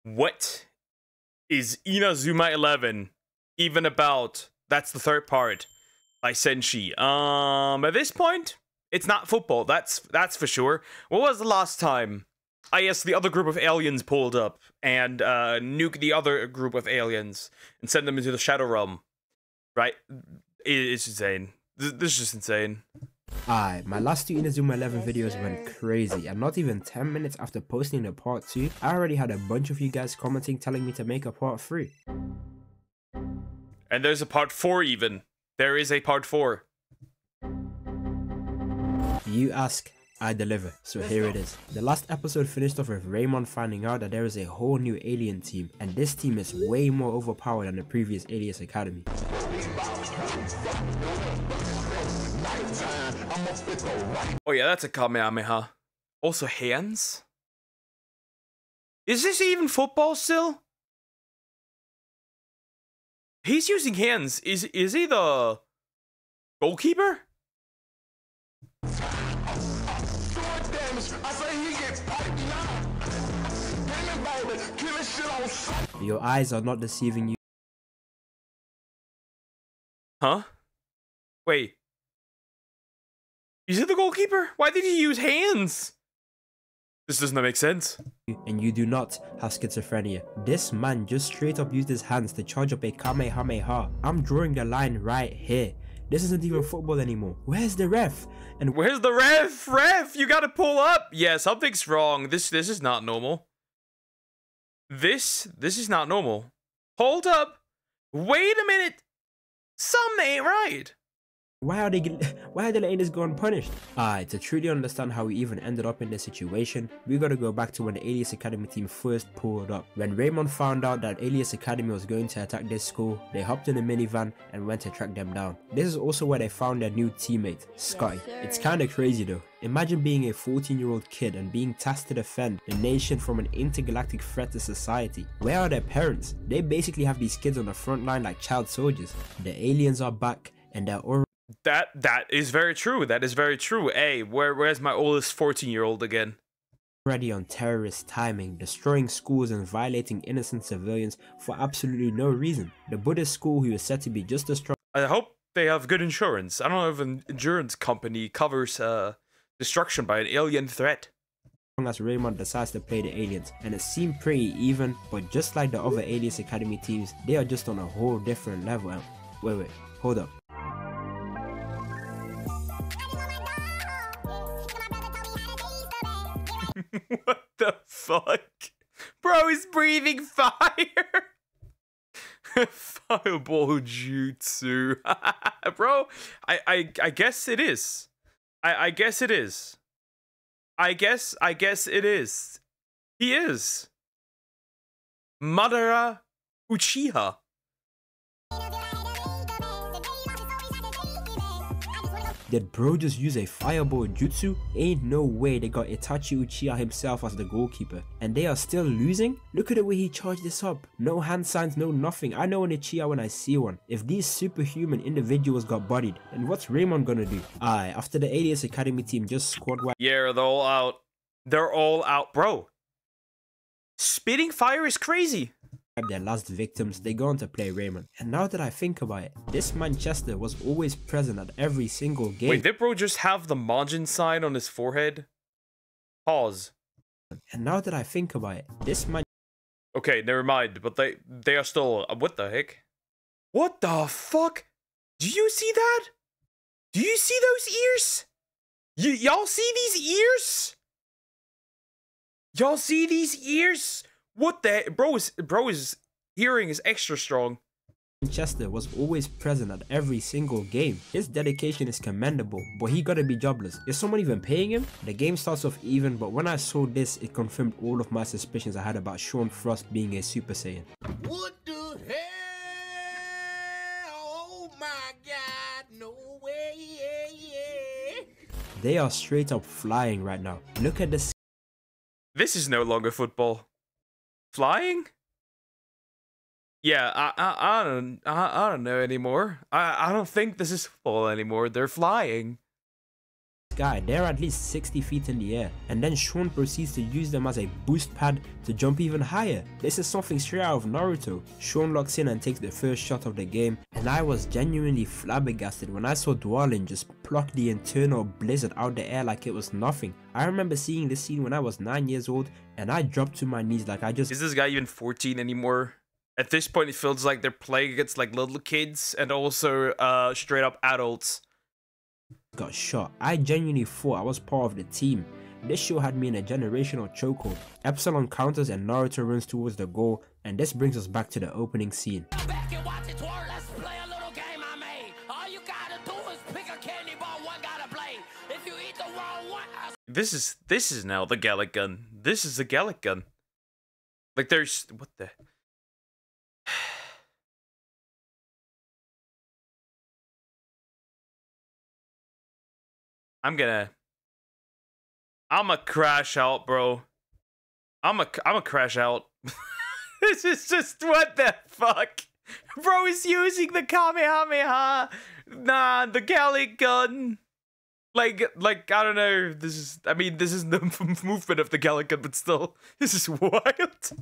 What is Inazuma 11 even about? That's the third part by Senshii. At this point, it's not football. That's for sure. What was the last time? Yes, the other group of aliens pulled up and nuked the other group of aliens and sent them into the Shadow Realm. Right? It's insane. This is just insane. My last two Inazuma 11 videos went crazy, and not even 10 minutes after posting the part 2, I already had a bunch of you guys commenting telling me to make a part 3. And there's a part 4 even. There is a part 4. You ask, I deliver, so here it is. The last episode finished off with Raymond finding out that there is a whole new alien team, and this team is way more overpowered than the previous Alias Academy. Oh yeah, that's a Kamehameha. Also hands? Is this even football still? He's using hands. Is he the goalkeeper? Your eyes are not deceiving you. Huh? Wait. Is he the goalkeeper? Why did he use hands? This doesn't make sense. And you do not have schizophrenia. This man just straight up used his hands to charge up a Kamehameha. I'm drawing the line right here. This isn't even football anymore. Where's the ref? And where's the ref? Ref, you gotta pull up. Yeah, something's wrong. This is not normal. This is not normal. Hold up. Wait a minute. Something ain't right. Why are they letting this go unpunished? To truly understand how we even ended up in this situation, we gotta go back to when the Alias Academy team first pulled up. When Raymond found out that Alias Academy was going to attack this school, they hopped in a minivan and went to track them down. This is also where they found their new teammate, Scotty. It's kinda crazy though. Imagine being a 14-year-old kid and being tasked to defend the nation from an intergalactic threat to society. Where are their parents? They basically have these kids on the front line like child soldiers. The aliens are back and they're already... That is very true. That is very true. Hey, where's my oldest 14-year-old again? Already on terrorist timing, destroying schools and violating innocent civilians for absolutely no reason. The Buddhist school, who is said to be just as strong... I hope they have good insurance. I don't know if an insurance company covers destruction by an alien threat. As Raymond decides to play the aliens, and it seemed pretty even, but just like the other Alias Academy teams, they are just on a whole different level. Wait, hold up. What the fuck? Bro is breathing fire! Fireball jutsu. Bro, I guess it is. I guess it is. I guess it is. He is. Madara Uchiha. Did bro just use a fireball jutsu? Ain't no way they got Itachi Uchiha himself as the goalkeeper. And they are still losing? Look at the way he charged this up. No hand signs, no nothing. I know an Uchiha when I see one. If these superhuman individuals got bodied, then what's Raymond gonna do? After the Alias Academy team just squad wiped. Yeah, they're all out. They're all out, bro. Spitting fire is crazy. Their last victims, they go on to play Raymond. And now that I think about it, this Manchester was always present at every single game. Wait, did bro just have the Majin sign on his forehead? Pause. And now that I think about it, this man... Okay, never mind, but they are still... what the heck? What the fuck? Do you see that? Do you see those ears? Y'all see these ears? Y'all see these ears? What the heck? Bro is hearing is extra strong. Manchester was always present at every single game. His dedication is commendable, but he gotta be jobless. Is someone even paying him? The game starts off even, but when I saw this, it confirmed all of my suspicions I had about Sean Frost being a Super Saiyan. What the hell? Oh my god, no way. They are straight up flying right now. Look at this. This is no longer football. Flying? Yeah, I don't know anymore. I don't think this is football anymore. They're flying. Guy, they're at least 60 feet in the air, and then Sean proceeds to use them as a boost pad to jump even higher. This is something straight out of Naruto. Sean locks in and takes the first shot of the game, and I was genuinely flabbergasted when I saw Dwalin just pluck the internal blizzard out the air like it was nothing. I remember seeing this scene when I was 9 years old, and I dropped to my knees like I just... Is this guy even 14 anymore? At this point, it feels like they're playing against like little kids and also straight up adults. Got shot. I genuinely thought I was part of the team. This show had me in a generational chokehold. Epsilon counters and Naruto runs towards the goal, and this brings us back to the opening scene. This is now the Gallic gun. This is the Gallic gun. Like there's what the... I'ma crash out, bro. I'ma crash out. This is just, what the fuck? Bro is using the Kamehameha. Nah, the Gallic gun. Like, I don't know. This is the movement of the Gallic gun, but still, this is wild.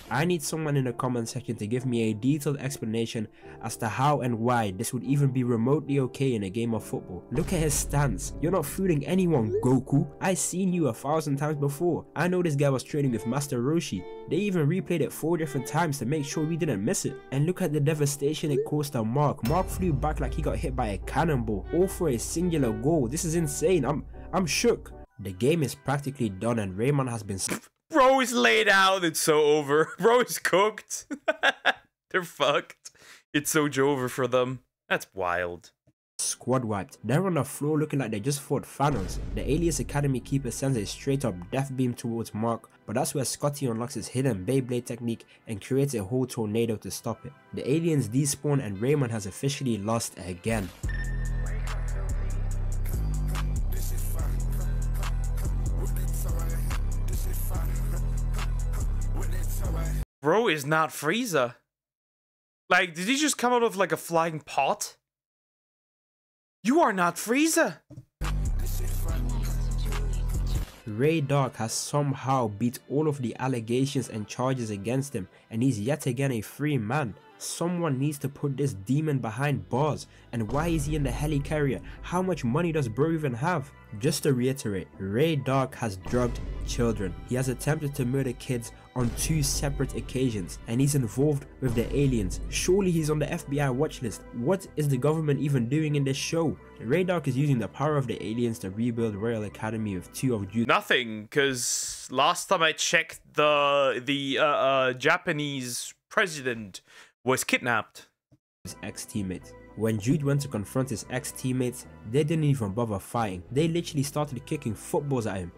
I need someone in the comment section to give me a detailed explanation as to how and why this would even be remotely okay in a game of football. Look at his stance. You're not fooling anyone, Goku. I've seen you 1,000 times before. I know this guy was training with Master Roshi. They even replayed it 4 different times to make sure we didn't miss it. And look at the devastation it caused to Mark. Mark flew back like he got hit by a cannonball, all for a singular goal. This is insane. I'm shook. The game is practically done and Raymond has been... Bro is laid out, it's so over. Bro is cooked. They're fucked. It's so over for them. That's wild. Squad wiped. They're on the floor looking like they just fought Thanos. The Alias Academy keeper sends a straight up death beam towards Mark, but that's where Scotty unlocks his hidden Beyblade technique and creates a whole tornado to stop it. The aliens despawn and Raymond has officially lost again. Bro is not Frieza. Like, did he just come out of like a flying pot? You are not Frieza. Ray Dark has somehow beat all of the allegations and charges against him, and he's yet again a free man. Someone needs to put this demon behind bars. And why is he in the helicarrier? How much money does bro even have? Just to reiterate, Ray Dark has drugged children. He has attempted to murder kids on 2 separate occasions, and he's involved with the aliens. Surely he's on the FBI watch list. What is the government even doing in this show? Ray Dark is using the power of the aliens to rebuild Royal Academy with 2 of Jude's... Nothing, because last time I checked, the Japanese president was kidnapped. His ex-teammates. When Jude went to confront his ex-teammates, they didn't even bother fighting. They literally started kicking footballs at him.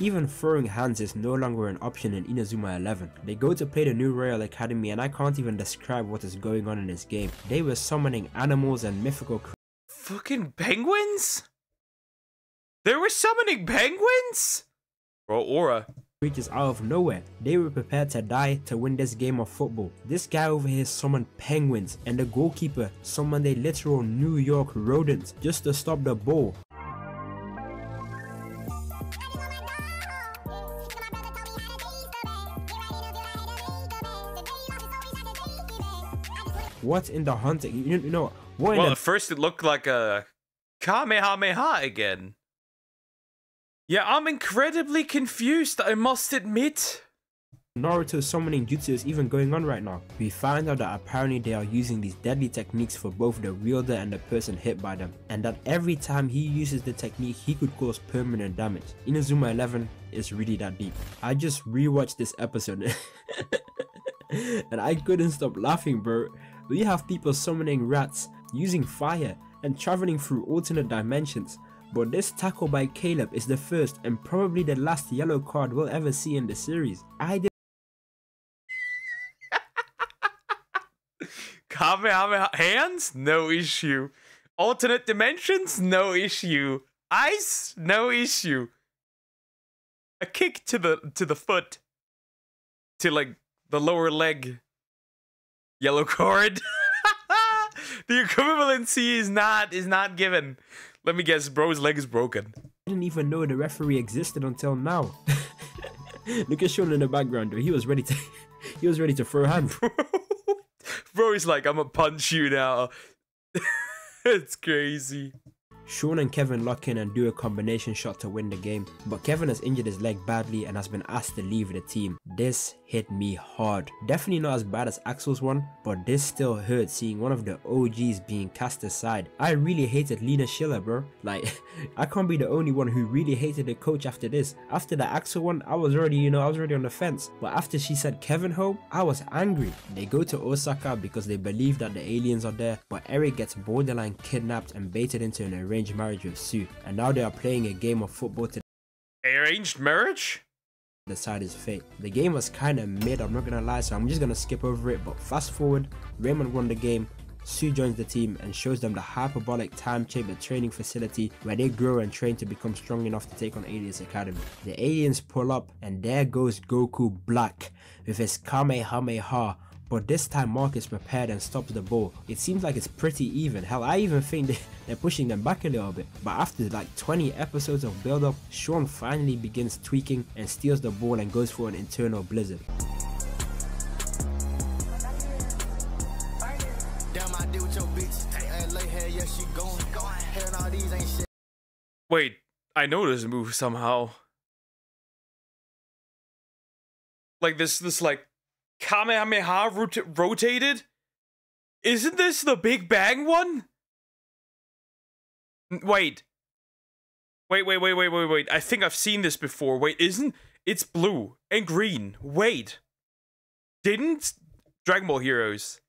Even throwing hands is no longer an option in Inazuma 11. They go to play the new Royal Academy and I can't even describe what is going on in this game. They were summoning animals and mythical creatures. Fucking penguins? They were summoning penguins? Bro, Aura. Creatures out of nowhere. They were prepared to die to win this game of football. This guy over here summoned penguins, and the goalkeeper summoned a literal New York rodent just to stop the ball. What in the hunting? You know what? Well, at first it looked like a Kamehameha again. Yeah, I'm incredibly confused, I must admit. Naruto summoning jutsu is even going on right now. We find out that apparently they are using these deadly techniques for both the wielder and the person hit by them, and that every time he uses the technique he could cause permanent damage. Inazuma 11 is really that deep. I just rewatched this episode and I couldn't stop laughing, bro. We have people summoning rats, using fire, and traveling through alternate dimensions. But this tackle by Caleb is the first and probably the last yellow card we'll ever see in the series. Kamehameha hands? No issue. Alternate dimensions? No issue. Ice? No issue. A kick to the foot. To like the lower leg. Yellow card. The equivalency is not given. Let me guess, bro's leg is broken. I didn't even know the referee existed until now. Look at Sean in the background, though. He was ready to throw hands. Bro is like, I'm gonna punch you now. It's crazy. Sean and Kevin lock in and do a combination shot to win the game, but Kevin has injured his leg badly and has been asked to leave the team. This hit me hard. Definitely not as bad as Axel's one, but this still hurt seeing one of the OGs being cast aside. I really hated Lena Schiller, bro. Like, I can't be the only one who really hated the coach after this. After the Axel one, I was already on the fence, but after she said Kevin home, I was angry. They go to Osaka because they believe that the aliens are there, but Eric gets borderline kidnapped and baited into an arranged marriage with Sue, and now they are playing a game of football to arranged marriage? Decide his fate. The game was kind of mid, I'm not gonna lie, so I'm just gonna skip over it, but fast forward, Raymond won the game, Sue joins the team and shows them the hyperbolic time chamber training facility where they grow and train to become strong enough to take on Aliens Academy. The aliens pull up and there goes Goku Black with his Kamehameha. But this time Mark is prepared and stops the ball. It seems like it's pretty even. Hell, I even think they're pushing them back a little bit. But after like 20 episodes of build up, Sean finally begins tweaking and steals the ball and goes for an internal blizzard. Wait, I know this move somehow. Like this like Kamehameha rotated? Isn't this the Big Bang one? Wait. Wait. I think I've seen this before. Wait, it's blue and green. Wait. Didn't Dragon Ball Heroes?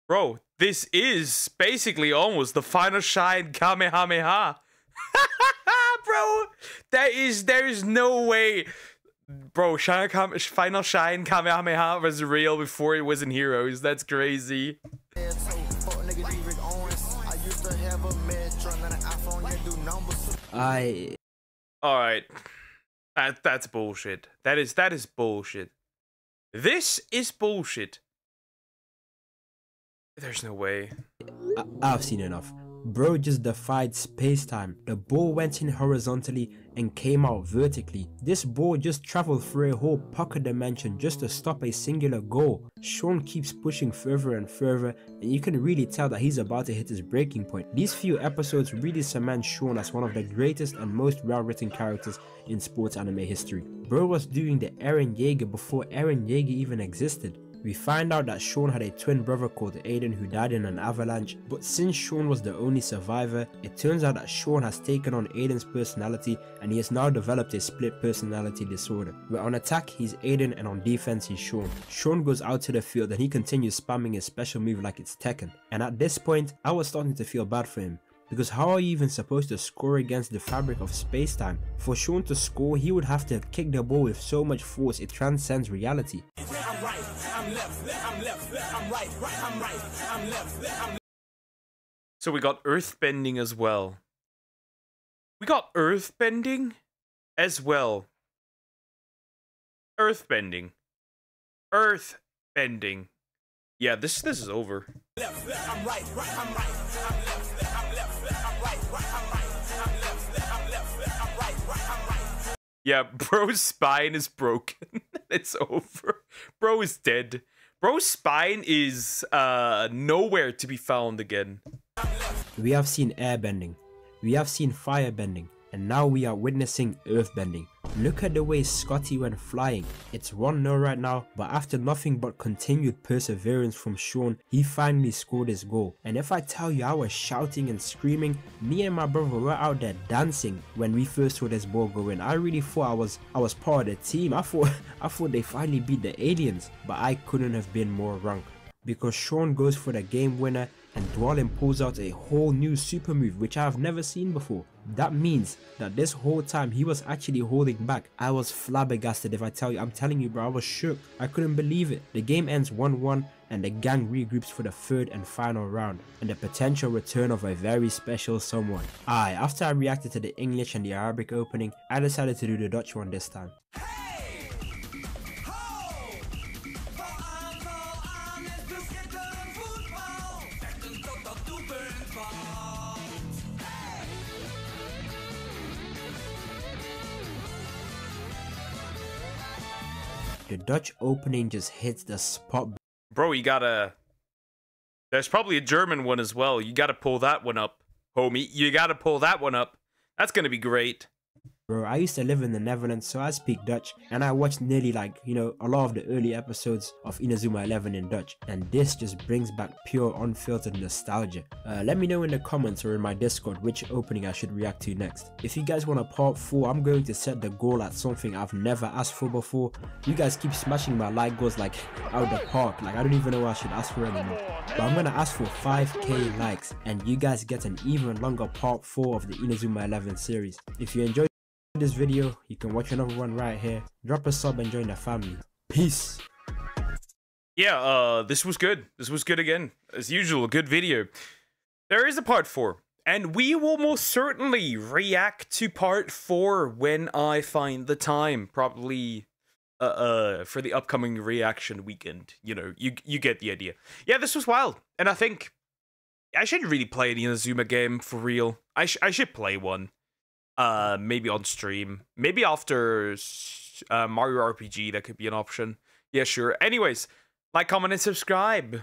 Bro, this is basically almost the final shine Kamehameha. Bro, there is no way. Bro, final shine Kamehameha was real before it was in Heroes. That's crazy. Alright. That's bullshit. That is bullshit. This is bullshit. There's no way. I've seen enough. Bro just defied space-time. The ball went in horizontally and came out vertically. This ball just traveled through a whole pocket dimension just to stop a singular goal. Sean keeps pushing further and further, and you can really tell that he's about to hit his breaking point. These few episodes really cement Sean as one of the greatest and most well-written characters in sports anime history. Bro was doing the Eren Yeager before Eren Yeager even existed. We find out that Sean had a twin brother called Aiden who died in an avalanche, but since Sean was the only survivor, it turns out that Sean has taken on Aiden's personality and he has now developed a split personality disorder, where on attack he's Aiden and on defense he's Sean. Sean goes out to the field and he continues spamming his special move like it's Tekken, and at this point I was starting to feel bad for him. Because how are you even supposed to score against the fabric of space-time? For Sean to score, he would have to kick the ball with so much force it transcends reality. So we got earthbending as well. Earthbending. Yeah, this is over. Yeah, bro's spine is broken. It's over. Bro is dead. Bro's spine is nowhere to be found again. We have seen airbending, we have seen firebending, and now we are witnessing earthbending. Look at the way Scotty went flying. It's 1-0 right now, but after nothing but continued perseverance from Sean, he finally scored his goal. And if I tell you I was shouting and screaming, me and my brother were out there dancing when we first saw this ball go in. I really thought I was part of the team. I thought they finally beat the aliens, but I couldn't have been more wrong. Because Sean goes for the game winner and Dwalin pulls out a whole new super move which I have never seen before. That means that this whole time he was actually holding back. I was flabbergasted if I tell you. I'm telling you, bro, I was shook. I couldn't believe it. The game ends 1-1 and the gang regroups for the third and final round and the potential return of a very special someone. After I reacted to the English and the Arabic opening, I decided to do the Dutch one this time. The Dutch opening just hits the spot. Bro, you gotta... There's probably a German one as well. You gotta pull that one up, homie. You gotta pull that one up. That's gonna be great. Bro, I used to live in the Netherlands, so I speak Dutch, and I watched nearly a lot of the early episodes of Inazuma 11 in Dutch, and this just brings back pure unfiltered nostalgia. Let me know in the comments or in my Discord which opening I should react to next. If you guys want a part 4, I'm going to set the goal at something I've never asked for before. You guys keep smashing my like goals like out the park, like I don't even know what I should ask for anymore. But I'm gonna ask for 5k likes, and you guys get an even longer part 4 of the Inazuma 11 series. If you enjoyed this video, you can watch another one right here. Drop a sub and join the family. Peace. Yeah, this was good. This was good again. As usual, a good video. There is a part 4. And we will most certainly react to part 4 when I find the time. Probably for the upcoming reaction weekend. You know, you get the idea. Yeah, this was wild. And I think I should really play an Inazuma game for real. I should play one. Maybe on stream. Maybe after Mario RPG, that could be an option. Yeah, sure. Anyways, like, comment, and subscribe.